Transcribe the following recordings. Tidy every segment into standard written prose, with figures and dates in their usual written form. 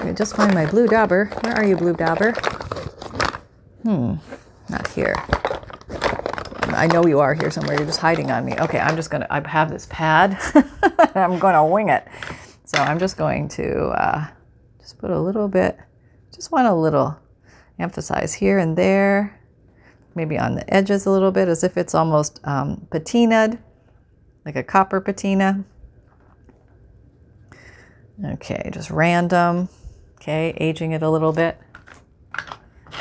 Let me just find my blue dauber. Where are you, blue dauber? Not here. I know you are here somewhere. You're just hiding on me. Okay, I have this pad. I'm going to wing it. So I'm just going to just put a little bit, just want a little emphasize here and there, maybe on the edges a little bit, as if it's almost patinaed, like a copper patina. Okay, just random. Okay, aging it a little bit.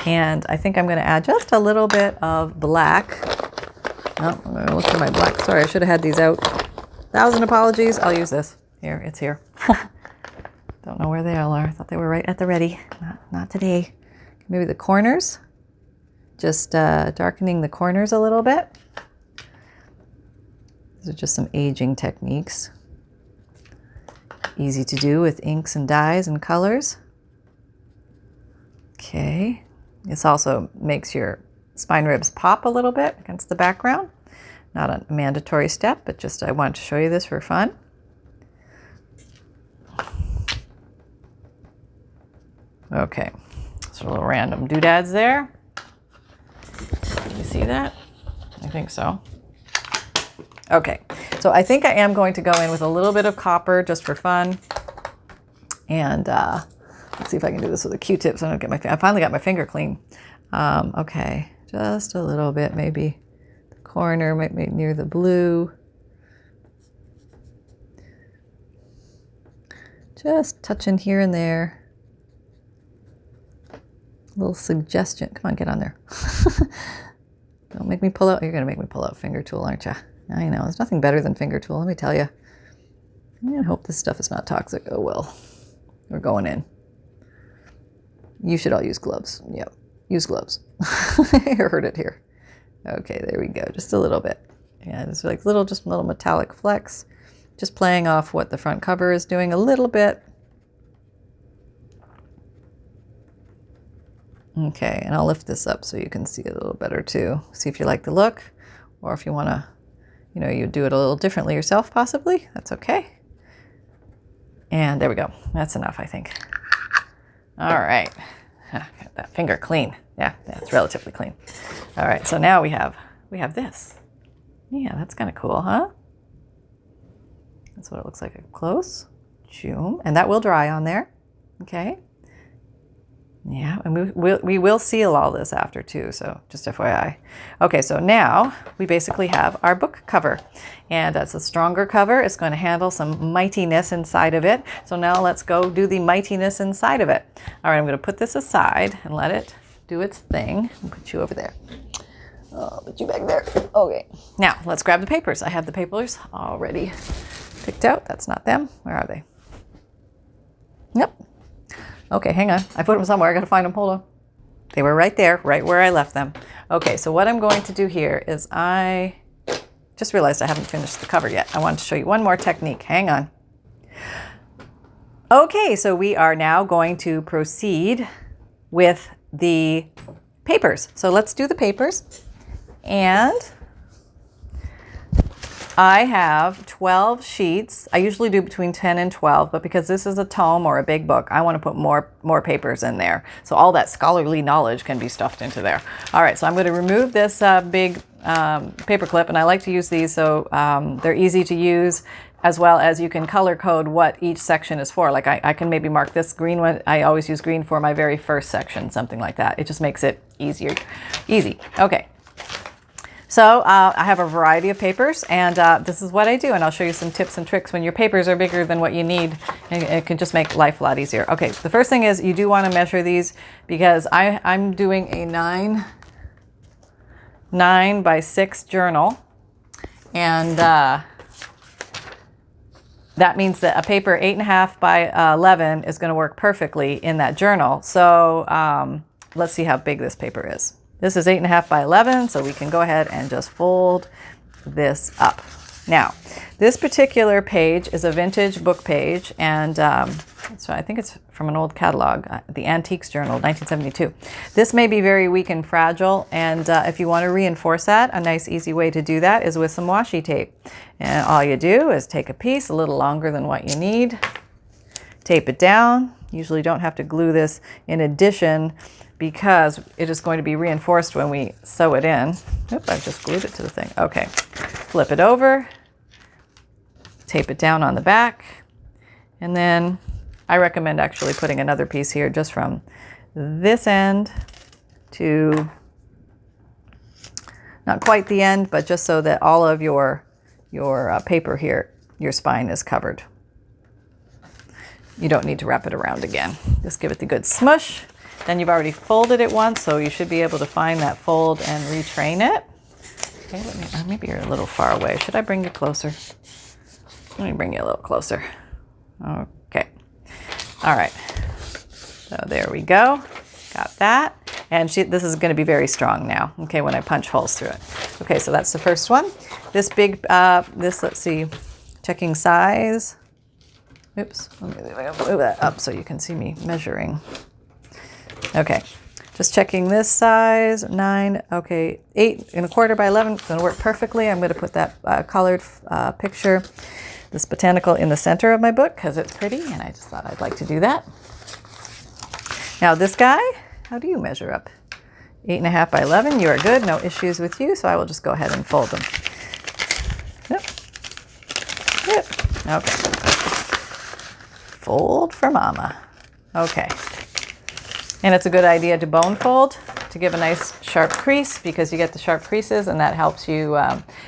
And I think I'm going to add just a little bit of black. Oh, I'm going to look for my black. Sorry, I should have had these out. 1,000 apologies. I'll use this. Here, it's here. Don't know where they all are. I thought they were right at the ready. Not today. Maybe the corners. Just darkening the corners a little bit. These are just some aging techniques. Easy to do with inks and dyes and colors. Okay. This also makes your spine ribs pop a little bit against the background. Not a mandatory step, but just I wanted to show you this for fun. Okay, so a little random doodads there. Can you see that? I think so. Okay, so I think I am going to go in with a little bit of copper just for fun. And let's see if I can do this with a Q-tip so I don't get I finally got my finger clean. Okay, just a little bit, maybe the corner, maybe near the blue. Just touching here and there. A little suggestion. Come on, get on there. Don't make me pull out. You're going to make me pull out finger tool, aren't you? I know. There's nothing better than finger tool, let me tell you. I hope this stuff is not toxic. Oh, well. We're going in. You should all use gloves. Yep. Use gloves. I heard it here. Okay, there we go. Just a little bit. Yeah, just like just little metallic flecks. Just playing off what the front cover is doing a little bit. Okay, and I'll lift this up so you can see it a little better too. See if you like the look, or if you want to, you do it a little differently yourself possibly. That's okay. And there we go. That's enough, I think. All right. Got that finger clean. Yeah, it's relatively clean. All right, so now we have this. Yeah, that's kind of cool, huh? That's what it looks like up close. Zoom, and that will dry on there. Okay. Yeah, and we will seal all this after too, so just FYI. Okay, so now we basically have our book cover, and it's a stronger cover. It's going to handle some mightiness inside of it. So now let's go do the mightiness inside of it. All right, I'm going to put this aside and let it do its thing. I'll put you over there. I'll put you back there. Okay, now let's grab the papers. I have the papers already picked out. That's not them. Where are they? Yep. Okay, hang on. I put them somewhere. I got to find them. Hold on. They were right there, right where I left them. Okay, so what I'm going to do here is I just realized I haven't finished the cover yet. I wanted to show you one more technique. Hang on. Okay, so we are now going to proceed with the papers. So let's do the papers. And I have 12 sheets. I usually do between 10 and 12, but because this is a tome or a big book, I want to put more papers in there. So all that scholarly knowledge can be stuffed into there. All right, so I'm going to remove this big paper clip, and I like to use these so they're easy to use, as well as you can color code what each section is for. Like I can maybe mark this green one. I always use green for my very first section, something like that. It just makes it easy. Okay. So I have a variety of papers, and this is what I do, and I'll show you some tips and tricks when your papers are bigger than what you need, and it can just make life a lot easier. Okay, the first thing is you do want to measure these, because I'm doing a 9 by 6 journal, and that means that a paper 8.5 by 11 is going to work perfectly in that journal. So let's see how big this paper is. This is 8.5 by 11, so we can go ahead and just fold this up. Now, this particular page is a vintage book page, and so I think it's from an old catalog, the Antiques Journal, 1972. This may be very weak and fragile, and if you want to reinforce that, a nice easy way to do that is with some washi tape. And all you do is take a piece a little longer than what you need, tape it down, Usually don't have to glue this in addition because it is going to be reinforced when we sew it in. Oop, I've just glued it to the thing. Okay, flip it over, tape it down on the back, and then I recommend actually putting another piece here just from this end to not quite the end, but just so that all of your paper here, your spine is covered. You don't need to wrap it around again. Just give it the good smush. Then you've already folded it once, so you should be able to find that fold and retrain it. Okay, maybe you're a little far away. Should I bring you closer? Let me bring you a little closer. Okay. All right. So there we go. Got that. And this is going to be very strong now, okay, when I punch holes through it. Okay, so that's the first one. This big, let's see, checking size. Oops, let me move that up so you can see me measuring. Okay, just checking this size, 9, okay, 8 1/4 by 11, it's gonna work perfectly. I'm gonna put that colored picture, this botanical, in the center of my book because it's pretty, and I just thought I'd like to do that. Now this guy, how do you measure up? 8 1/2 by 11, you are good, no issues with you, so I will just go ahead and fold them. Yep. Yep. Okay. Fold for mama. Okay. And it's a good idea to bone fold to give a nice sharp crease because you get the sharp creases and that helps you,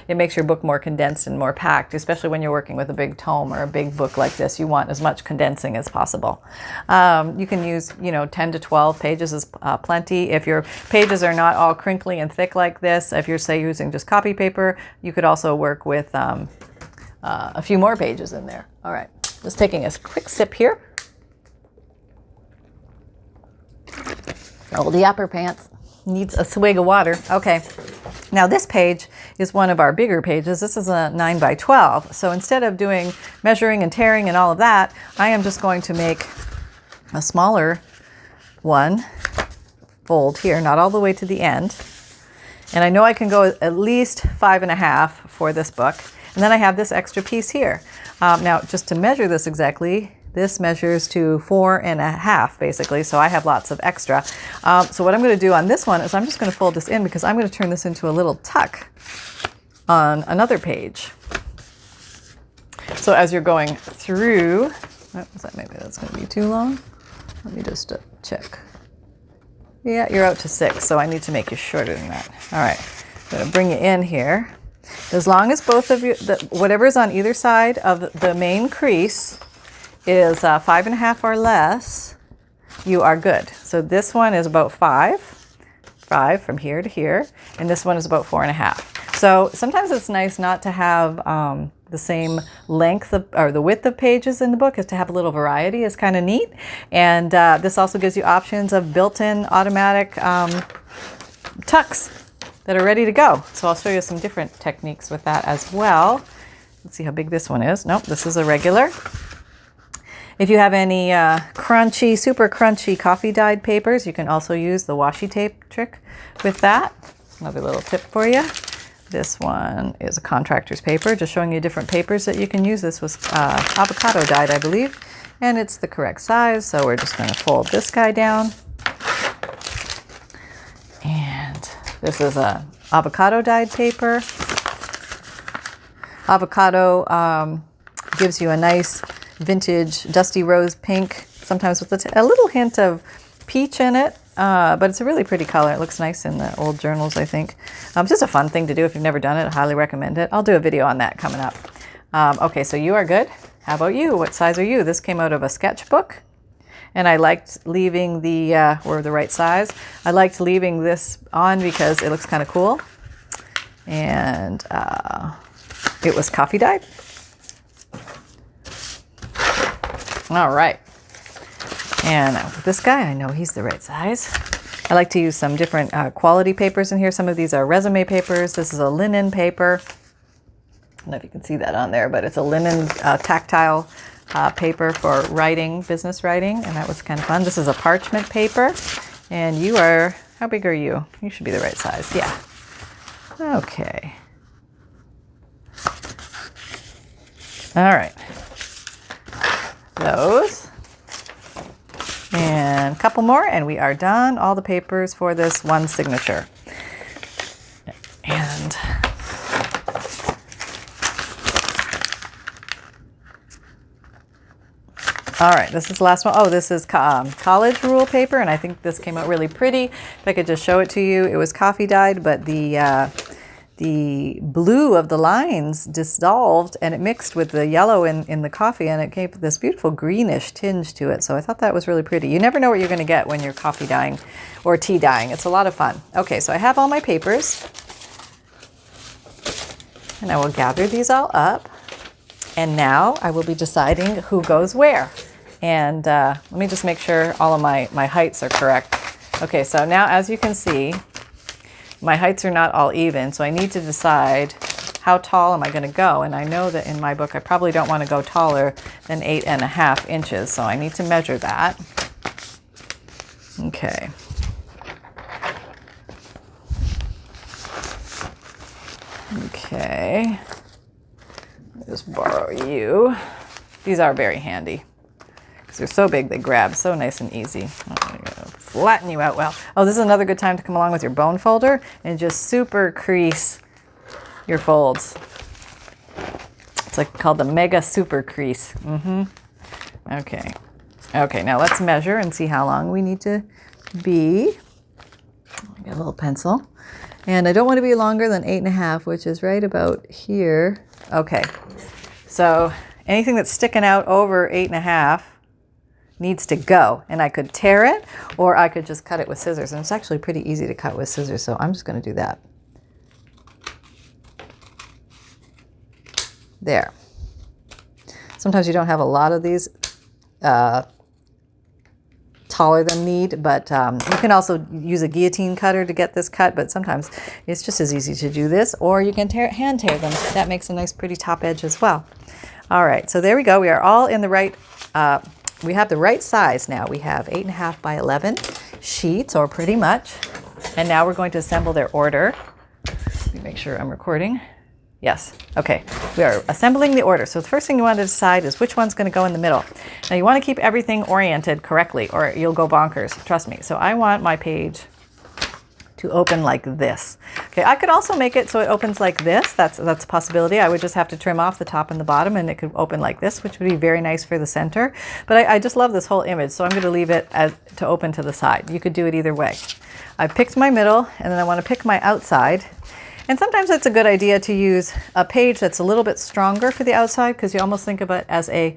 it makes your book more condensed and more packed, especially when you're working with a big tome or a big book like this. You want as much condensing as possible. You can use, 10 to 12 pages is plenty. If your pages are not all crinkly and thick like this, if you're, say, using just copy paper, you could also work with a few more pages in there. All right, just taking a quick sip here. Oh, the upper pants needs a swig of water. Okay, now this page is one of our bigger pages. This is a 9 by 12. So instead of doing measuring and tearing and all of that, I am just going to make a smaller one, fold here, not all the way to the end. And I know I can go at least 5 1/2 for this book. And then I have this extra piece here. Now, just to measure this exactly, this measures to 4 1/2 basically, so I have lots of extra. So what I'm going to do on this one is I'm just going to fold this in because I'm going to turn this into a little tuck on another page. So as you're going through, maybe that's going to be too long. Let me just check. Yeah, you're out to 6, so I need to make you shorter than that. All right, I'm going to bring you in here. As long as both of you, whatever's on either side of the main crease is 5 1/2 or less, you are good. So this one is about 5 from here to here, and this one is about 4 1/2. So sometimes it's nice not to have the same length or the width of pages in the book, is to have a little variety is kind of neat. And this also gives you options of built-in automatic tucks that are ready to go. So I'll show you some different techniques with that as well. Let's see how big this one is. Nope, this is a regular. If you have any crunchy, super crunchy coffee dyed papers, you can also use the washi tape trick with that. Another little tip for you. This one is a contractor's paper, just showing you different papers that you can use. This was avocado dyed, I believe, and it's the correct size. So we're just going to fold this guy down. And this is a avocado dyed paper. Avocado gives you a nice vintage dusty rose pink, sometimes with a little hint of peach in it, but it's a really pretty color. It looks nice in the old journals, I think. It's just a fun thing to do. If you've never done it, I highly recommend it. I'll do a video on that coming up. Okay, so you are good. How about you? What size are you? This came out of a sketchbook, and I liked leaving the right size. I liked leaving this on because it looks kind of cool, and it was coffee dyed. All right, and this guy, I know he's the right size. I like to use some different quality papers in here. Some of these are resume papers. This is a linen paper. I don't know if you can see that on there, but it's a linen tactile paper for writing, business writing, and that was kind of fun. This is a parchment paper, and you are, how big are you? You should be the right size, yeah. Okay. All right. Those. And a couple more and we are done. All the papers for this one signature. And all right, this is the last one. Oh, this is college rule paper, and I think this came out really pretty. If I could just show it to you, it was coffee dyed, but the blue of the lines dissolved and it mixed with the yellow in the coffee, and it gave this beautiful greenish tinge to it. So I thought that was really pretty. You never know what you're going to get when you're coffee dyeing or tea dyeing. It's a lot of fun. Okay, so I have all my papers, and I will gather these all up. And now I will be deciding who goes where. And let me just make sure all of my heights are correct. Okay, so now as you can see, my heights are not all even, so I need to decide how tall am I going to go. And I know that in my book I probably don't want to go taller than 8.5 inches, so I need to measure that. Okay. Okay. I'll just borrow you. These are very handy because they're so big they grab so nice and easy. I'm going to flatten you out well. Oh, this is another good time to come along with your bone folder and just super crease your folds. It's like called the mega super crease. Okay. Okay, now let's measure and see how long we need to be. I got a little pencil. And I don't want to be longer than 8.5, which is right about here. Okay, so anything that's sticking out over 8.5 needs to go. And I could tear it, or I could just cut it with scissors. And it's actually pretty easy to cut with scissors, so I'm just going to do that. There. Sometimes you don't have a lot of these taller than need, but you can also use a guillotine cutter to get this cut, but sometimes it's just as easy to do this, or you can hand tear them. That makes a nice pretty top edge as well. All right, so there we go. We are all in the right, we have the right size now. We have 8.5 by 11 sheets, or pretty much, and now we're going to assemble their order. Let me make sure I'm recording. Yes, okay, we are assembling the order. So the first thing you want to decide is which one's going to go in the middle. Now you want to keep everything oriented correctly or you'll go bonkers, trust me. So I want my page to open like this. Okay, I could also make it so it opens like this. That's a possibility. I would just have to trim off the top and the bottom and it could open like this, which would be very nice for the center. But I just love this whole image, so I'm going to leave it to open to the side. You could do it either way. I picked my middle, and then I want to pick my outside. And sometimes it's a good idea to use a page that's a little bit stronger for the outside, because you almost think of it as a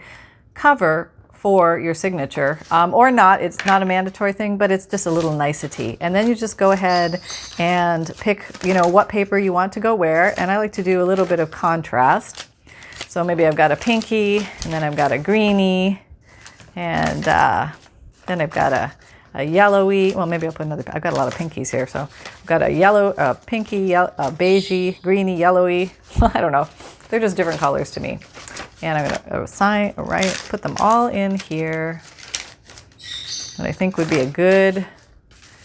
cover for your signature, or not. It's not a mandatory thing, but it's just a little nicety. And then you just go ahead and pick, what paper you want to go where. And I like to do a little bit of contrast. So maybe I've got a pinky, and then I've got a greeny, and then I've got a yellowy, well, maybe I'll put another, I've got a lot of pinkies here. So I've got a yellow, a pinky, beigey, greeny, yellowy. I don't know. They're just different colors to me. And I'm going to put them all in here. What I think would be a good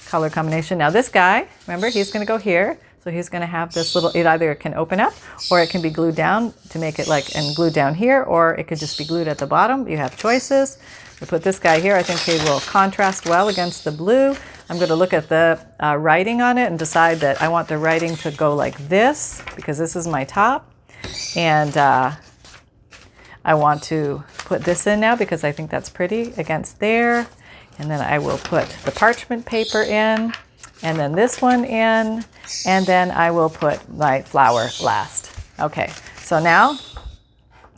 color combination. Now this guy, remember, he's going to go here. So he's going to have this little, it either can open up or it can be glued down to make it and glued down here, or it could just be glued at the bottom. You have choices. We put this guy here. I think he will contrast well against the blue. I'm going to look at the writing on it and decide that I want the writing to go like this, because this is my top. And I want to put this in now because I think that's pretty against there. And then I will put the parchment paper in, and then this one in, and then I will put my flower last. Okay, so now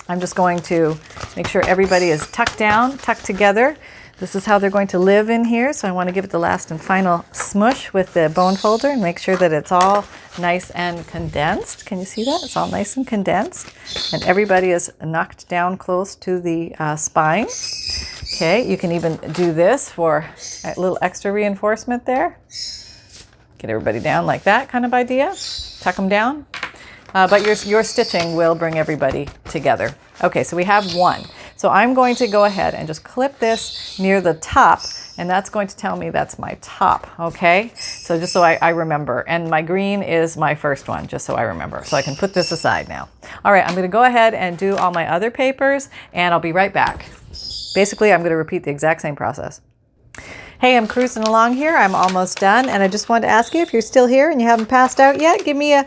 I'm just going to make sure everybody is tucked down, tucked together. This is how they're going to live in here. So I want to give it the last and final smush with the bone folder and make sure that it's all nice and condensed. Can you see that? It's all nice and condensed. And everybody is knocked down close to the spine. Okay, you can even do this for a little extra reinforcement there. Get everybody down like that kind of idea. Tuck them down. But your stitching will bring everybody together. Okay, so we have one. So I'm going to go ahead and just clip this near the top, and that's going to tell me that's my top, okay? So just so I remember. And my green is my first one, just so I remember. So I can put this aside now. All right, I'm going to go ahead and do all my other papers, and I'll be right back. Basically, I'm going to repeat the exact same process. Hey, I'm cruising along here. I'm almost done, and I just wanted to ask you if you're still here and you haven't passed out yet. Give me a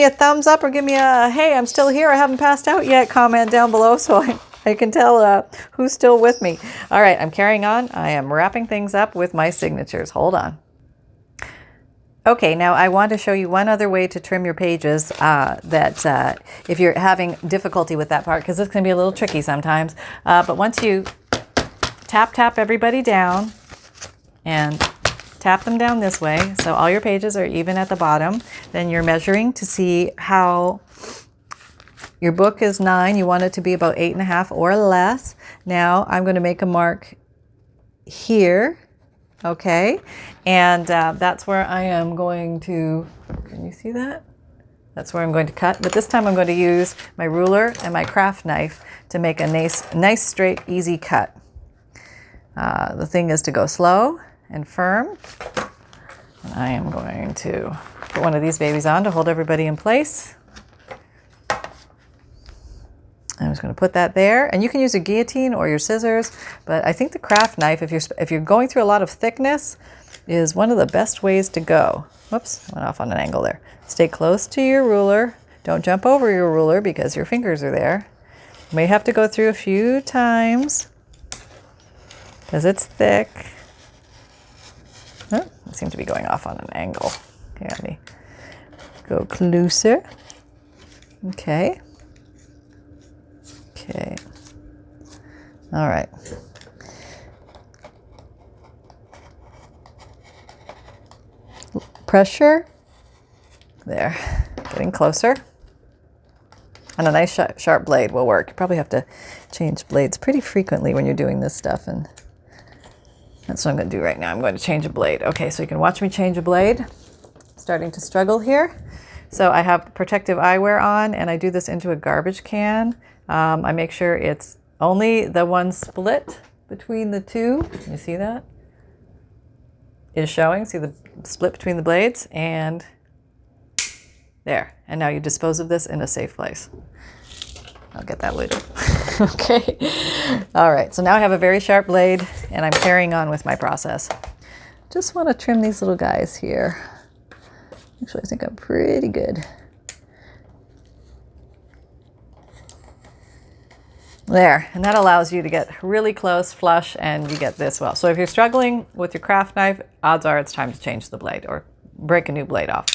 thumbs up or give me a hey, I'm still here. I haven't passed out yet. Comment down below so I can tell who's still with me. All right, I'm carrying on. I am wrapping things up with my signatures. Hold on. Okay, now I want to show you one other way to trim your pages that if you're having difficulty with that part, because this can be a little tricky sometimes. But once you tap everybody down and tap them down this way, so all your pages are even at the bottom, then you're measuring to see how your book is 9. You want it to be about 8.5 or less. Now I'm going to make a mark here. Okay, and that's where I am going to, can you see that? That's where I'm going to cut, but this time I'm going to use my ruler and my craft knife to make a nice straight, easy cut. The thing is to go slow and firm. And I am going to put one of these babies on to hold everybody in place. I'm just going to put that there, and you can use a guillotine or your scissors, but I think the craft knife, if you're going through a lot of thickness, is one of the best ways to go. Whoops, went off on an angle there. Stay close to your ruler. Don't jump over your ruler because your fingers are there. You may have to go through a few times because it's thick. Oh, I seem to be going off on an angle. Okay, let me go closer. Okay. Okay. All right. Pressure. There. Getting closer. And a nice sharp blade will work. You probably have to change blades pretty frequently when you're doing this stuff, and that's what I'm going to do right now. I'm going to change a blade. Okay, so you can watch me change a blade. Starting to struggle here. So I have protective eyewear on, and I do this into a garbage can. I make sure it's only the one split between the two. Can you see that? Is showing. See the split between the blades, and there. And now you dispose of this in a safe place. I'll get that later. Okay. All right. So now I have a very sharp blade, and I'm carrying on with my process. Just want to trim these little guys here. Actually, I think I'm pretty good. There, and that allows you to get really close, flush, and you get this well. So if you're struggling with your craft knife, odds are it's time to change the blade or break a new blade off.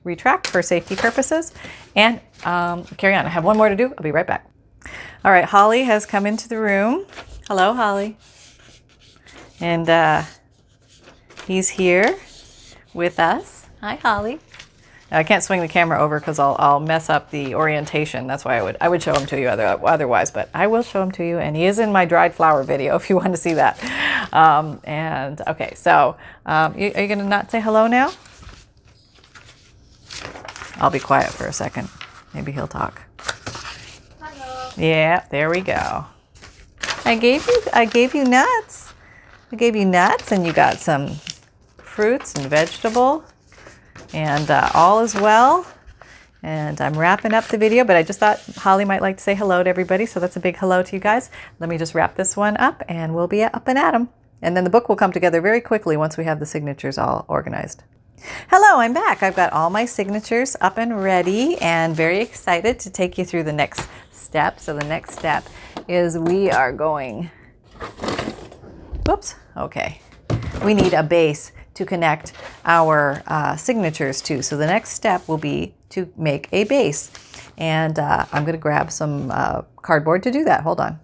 Retract for safety purposes, and carry on. I have one more to do. I'll be right back. All right, Holly has come into the room. Hello, Holly. And he's here with us. Hi, Holly. I can't swing the camera over because I'll mess up the orientation. That's why I would show him to you otherwise, but I will show him to you. And he is in my dried flower video if you want to see that. And okay, so are you going to not say hello now? I'll be quiet for a second. Maybe he'll talk. Hello. Yeah, there we go. I gave you nuts. I gave you nuts, and you got some fruits and vegetable. And all is well. And I'm wrapping up the video, but I just thought Holly might like to say hello to everybody. So that's a big hello to you guys. Let me just wrap this one up, and we'll be up and at 'em. And then the book will come together very quickly once we have the signatures all organized. Hello, I'm back. I've got all my signatures up and ready, and very excited to take you through the next step. So the next step is we are going, whoops, okay. We need a base to connect our signatures to. So the next step will be to make a base. And I'm going to grab some cardboard to do that. Hold on.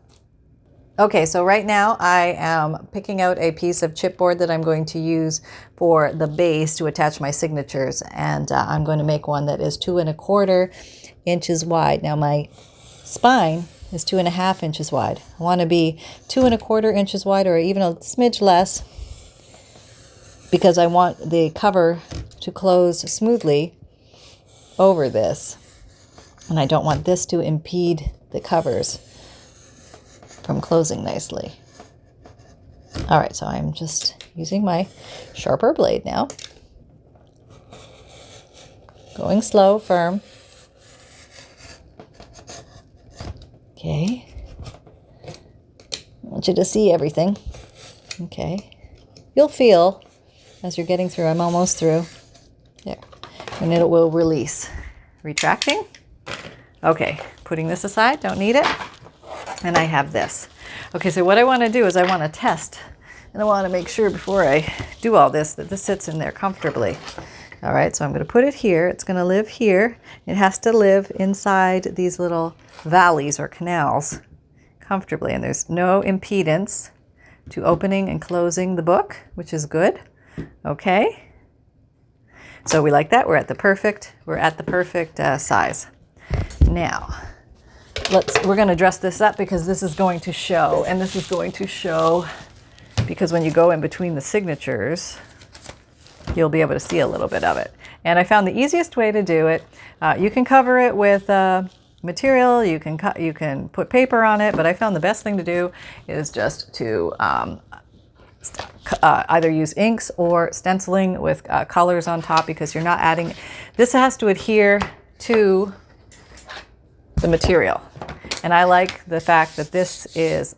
Okay, so right now I am picking out a piece of chipboard that I'm going to use for the base to attach my signatures. And I'm going to make one that is 2¼ inches wide. Now my spine is 2½ inches wide. I want to be 2¼ inches wide, or even a smidge less, because I want the cover to close smoothly over this. And I don't want this to impede the covers from closing nicely. All right, so I'm just using my sharper blade now. Going slow, firm. Okay. I want you to see everything. Okay. you'll feel as you're getting through. I'm almost through. There. And it will release. Retracting. Okay, putting this aside, don't need it. And I have this. Okay, so what I want to do is I want to test, and I want to make sure before I do all this that this sits in there comfortably. All right, so I'm going to put it here. It's going to live here. It has to live inside these little valleys or canals comfortably, and there's no impedance to opening and closing the book, which is good. Okay, so we like that. We're at the perfect size. Now, we're going to dress this up because this is going to show, and this is going to show because when you go in between the signatures, you'll be able to see a little bit of it. And I found the easiest way to do it, you can cover it with material, you can put paper on it, but I found the best thing to do is just to either use inks or stenciling with colors on top, because you're not adding, this has to adhere to the material. And I like the fact that this is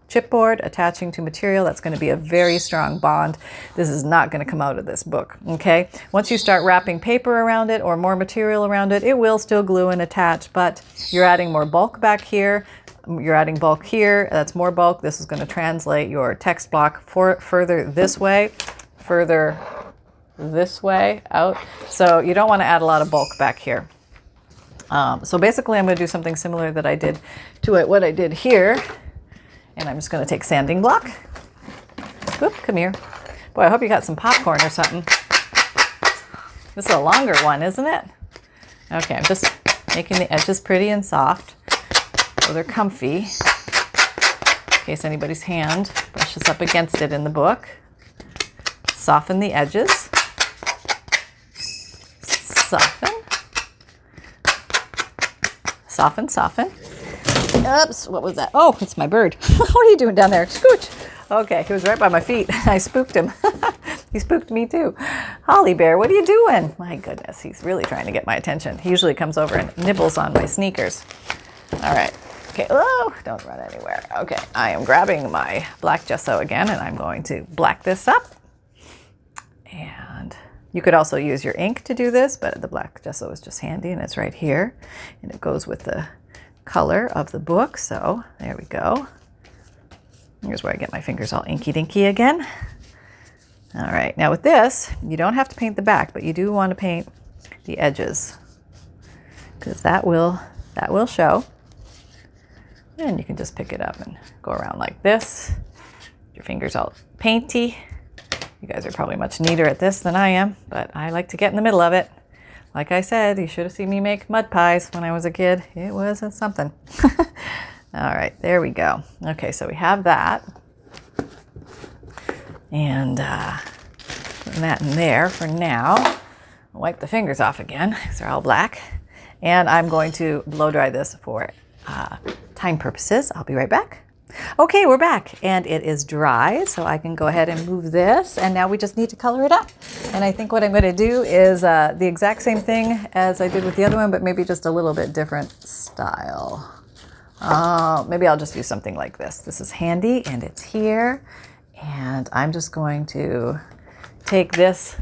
chipboard attaching to material. That's going to be a very strong bond. This is not going to come out of this book, okay? Once you start wrapping paper around it or more material around it, it will still glue and attach, but you're adding more bulk back here. You're adding bulk here. That's more bulk. This is going to translate your text block further this way out. So you don't want to add a lot of bulk back here. So basically I'm going to do something similar that I did to it, what I did here. And I'm just going to take sanding block. Oop, come here. Boy, I hope you got some popcorn or something. This is a longer one, isn't it? Okay, I'm just making the edges pretty and soft so they're comfy, in case anybody's hand brushes up against it in the book. Soften the edges. Soften. Soften, soften. Oops, what was that? Oh, it's my bird. What are you doing down there? Scooch. Okay, he was right by my feet. I spooked him. He spooked me too. Holly Bear, what are you doing? My goodness, he's really trying to get my attention. He usually comes over and nibbles on my sneakers. All right. Okay. Oh, don't run anywhere. Okay, I am grabbing my black gesso again, and I'm going to black this up. And you could also use your ink to do this, but the black gesso is just handy, and it's right here. And it goes with the color of the book. So there we go. Here's where I get my fingers all inky dinky again. All right, now with this, you don't have to paint the back, but you do want to paint the edges because that will show. And you can just pick it up and go around like this. Your fingers all painty. You guys are probably much neater at this than I am, but I like to get in the middle of it. Like I said, you should have seen me make mud pies when I was a kid. It was something. All right, there we go. Okay, so we have that. And putting that in there for now. I'll wipe the fingers off again because they're all black. And I'm going to blow dry this for time purposes. I'll be right back. Okay, we're back and it is dry, so I can go ahead and move this, and now we just need to color it up. And I think what I'm going to do is the exact same thing as I did with the other one, but maybe just a little bit different style. Maybe I'll just do something like this. This is handy and it's here, and I'm just going to take this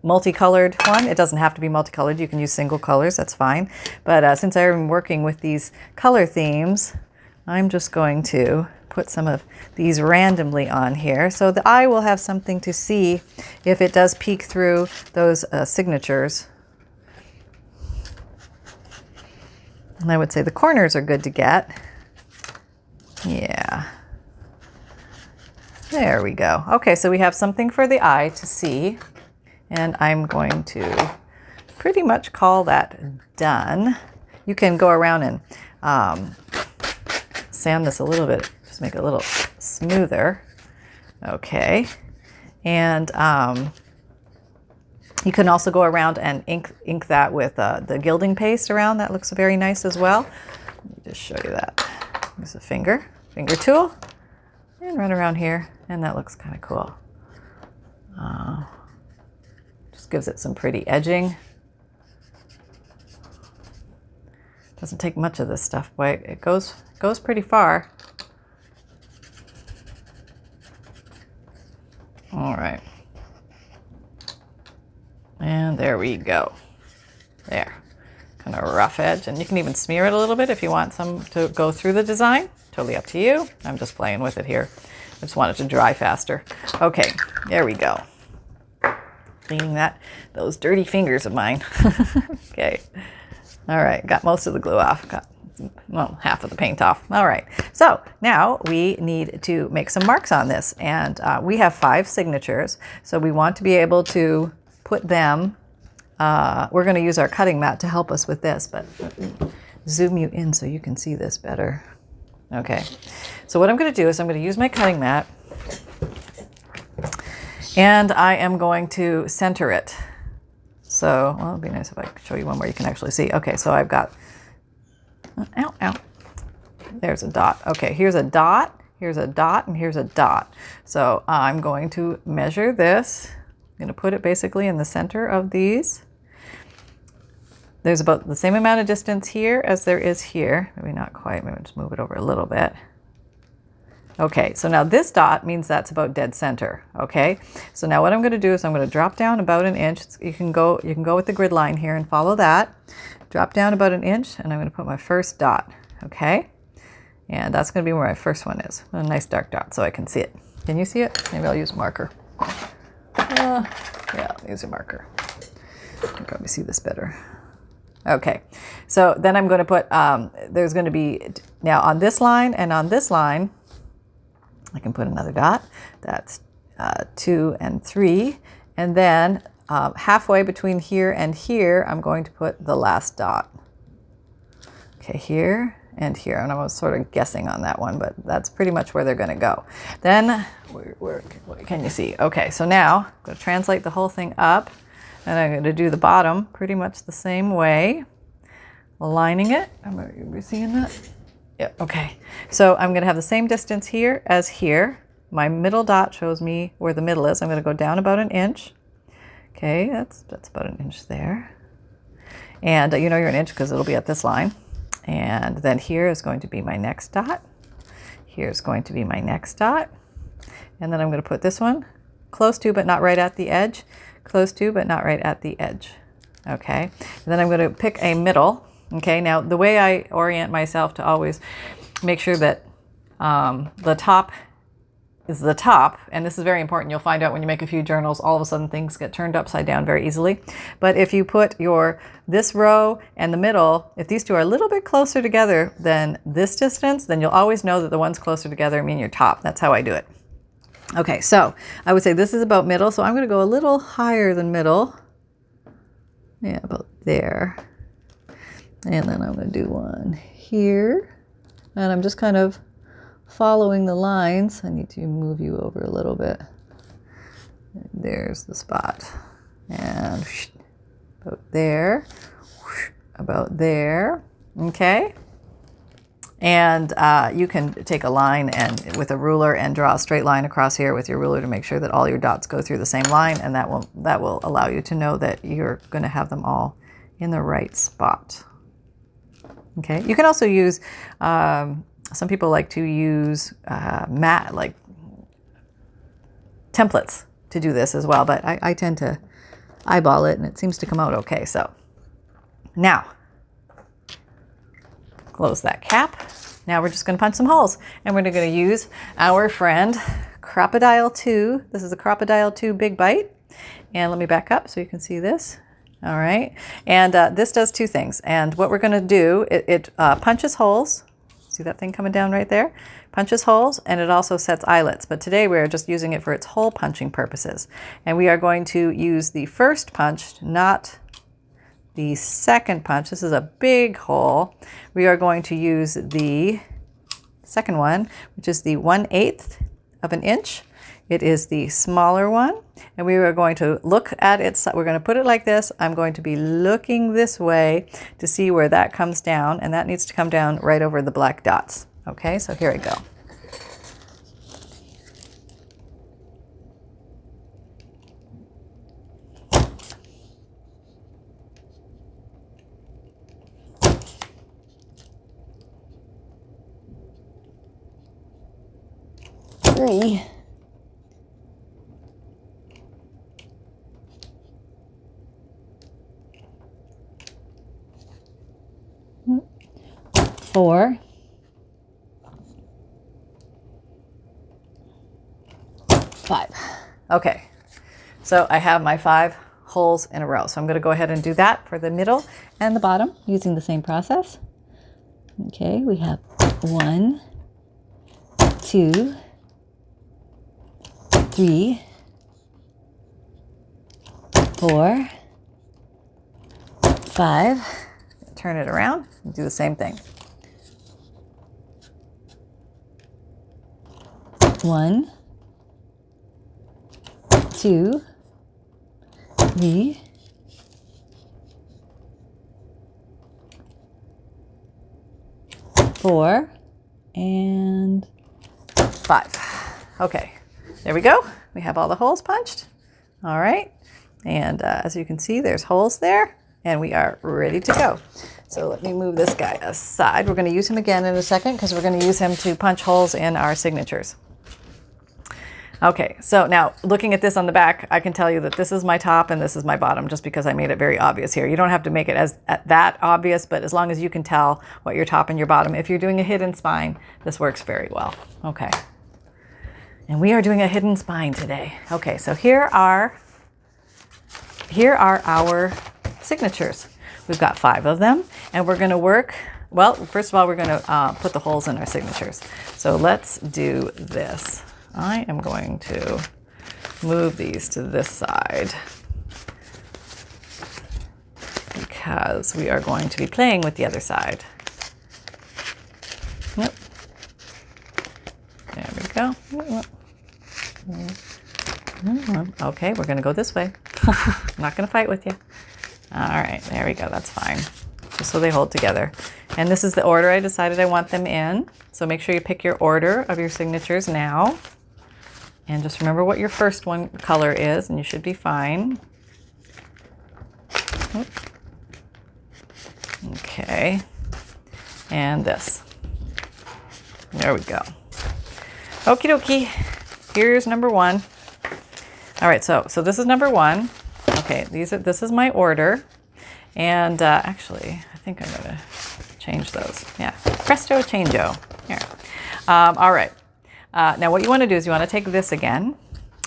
multicolored one. It doesn't have to be multicolored. You can use single colors, that's fine. But since I'm working with these color themes, I'm just going to put some of these randomly on here. So the eye will have something to see if it does peek through those signatures. And I would say the corners are good to get. Yeah. There we go. Okay, so we have something for the eye to see. And I'm going to pretty much call that done. You can go around and sand this a little bit, just make it a little smoother. Okay, and you can also go around and ink that with the gilding paste around. That looks very nice as well. Let me just show you that. There's a finger tool, and run around here, and that looks kind of cool. Just gives it some pretty edging. Doesn't take much of this stuff, but it goes pretty far. All right. And there we go. There. Kind of rough edge. And you can even smear it a little bit if you want some to go through the design. Totally up to you. I'm just playing with it here. I just want it to dry faster. Okay, there we go. Cleaning those dirty fingers of mine. Okay. All right, got most of the glue off. Got, well, half of the paint off. All right, so now we need to make some marks on this. And we have 5 signatures. So we want to be able to put them, we're going to use our cutting mat to help us with this, but let me zoom you in so you can see this better. Okay, so what I'm going to do is I'm going to use my cutting mat, and I am going to center it. So, well, it'd be nice if I could show you one where you can actually see. Okay, so I've got, ow, ow, there's a dot. Okay, here's a dot, here's a dot, and here's a dot. So I'm going to measure this. I'm going to put it basically in the center of these. There's about the same amount of distance here as there is here. Maybe not quite, maybe just move it over a little bit. Okay, so now this dot means that's about dead center, okay? So now what I'm gonna do is I'm gonna drop down about an inch. You can go with the grid line here and follow that. Drop down about an inch, and I'm gonna put my first dot, okay? And that's gonna be where my first one is. A nice dark dot so I can see it. Can you see it? Maybe I'll use a marker. Yeah, I'll use a marker. You can probably see this better. Okay, so then I'm gonna put, there's gonna be, now on this line and on this line, I can put another dot. That's 2 and 3. And then halfway between here and here, I'm going to put the last dot. Okay, here and here. And I was sort of guessing on that one, but that's pretty much where they're going to go. Then, where can you see? Okay, so now I'm going to translate the whole thing up. And I'm going to do the bottom pretty much the same way. Aligning it. Are you seeing that? Yeah, okay. So I'm going to have the same distance here as here. My middle dot shows me where the middle is. I'm going to go down about an inch. Okay, that's about an inch there. And you know you're an inch because it'll be at this line. And then here is going to be my next dot. Here's going to be my next dot. And then I'm going to put this one close to but not right at the edge. Close to but not right at the edge. Okay. And then I'm going to pick a middle. Okay, now the way I orient myself to always make sure that the top is the top, and this is very important. You'll find out when you make a few journals, all of a sudden things get turned upside down very easily. But if you put this row and the middle, if these two are a little bit closer together than this distance, then you'll always know that the ones closer together mean your top. That's how I do it. Okay, so I would say this is about middle, so I'm going to go a little higher than middle. Yeah, about there. And then I'm going to do one here. And I'm just kind of following the lines. I need to move you over a little bit. There's the spot. And about there. About there. Okay. And you can take a line and with a ruler and draw a straight line across here with your ruler to make sure that all your dots go through the same line. And that will allow you to know that you're going to have them all in the right spot. Okay, you can also use, some people like to use like templates to do this as well, but I tend to eyeball it and it seems to come out okay. So now, close that cap. Now we're just going to punch some holes, and we're going to use our friend Crocodile 2. This is a Crocodile 2 Big Bite. And let me back up so you can see this. All right, and this does 2 things. And what we're going to do, it punches holes. See that thing coming down right there? Punches holes, and it also sets eyelets. But today we're just using it for its hole punching purposes. And we are going to use the first punch, not the second punch. This is a big hole. We are going to use the second one, which is the 1/8 of an inch. It is the smaller one, and we are going to look at it. We're going to put it like this. I'm going to be looking this way to see where that comes down, and that needs to come down right over the black dots. Okay, so here I go. Three. 4, 5. Okay, so I have my 5 holes in a row. So I'm going to go ahead and do that for the middle and the bottom using the same process. Okay, we have 1, 2, 3, 4, 5. Turn it around and do the same thing. 1, 2, 3, 4, and 5. Okay, there we go. We have all the holes punched. All right, and as you can see, there's holes there, and we are ready to go. So let me move this guy aside. We're going to use him again in a second because we're going to use him to punch holes in our signatures. Okay, so now looking at this on the back, I can tell you that this is my top and this is my bottom just because I made it very obvious here. You don't have to make it as that obvious, but as long as you can tell what your top and your bottom. If you're doing a hidden spine, this works very well. Okay, and we are doing a hidden spine today. Okay, so here are our signatures. We've got 5 of them, and we're going to work, well, first of all, we're going to put the holes in our signatures. So let's do this. I am going to move these to this side because we are going to be playing with the other side. Yep. There we go. Okay, we're going to go this way. I'm not going to fight with you. All right, there we go. That's fine. Just so they hold together. And this is the order I decided I want them in. So make sure you pick your order of your signatures now. And just remember what your first one color is, and you should be fine. Okay. And this. There we go. Okie dokie. Here's number 1. All right, so this is number 1. Okay, this is my order. And actually, I think I'm going to change those. Yeah, presto changeo. Here. All right. Now what you want to do is you want to take this again,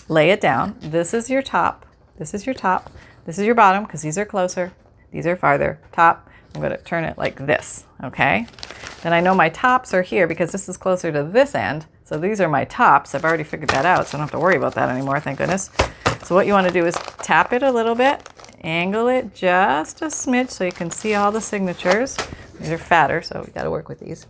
lay it down. This is your top. This is your top. This is your bottom because these are closer. These are farther. Top. I'm going to turn it like this. Okay. Then I know my tops are here because this is closer to this end. So these are my tops. I've already figured that out, so I don't have to worry about that anymore. Thank goodness. So what you want to do is tap it a little bit, angle it just a smidge so you can see all the signatures. These are fatter, so we got to work with these.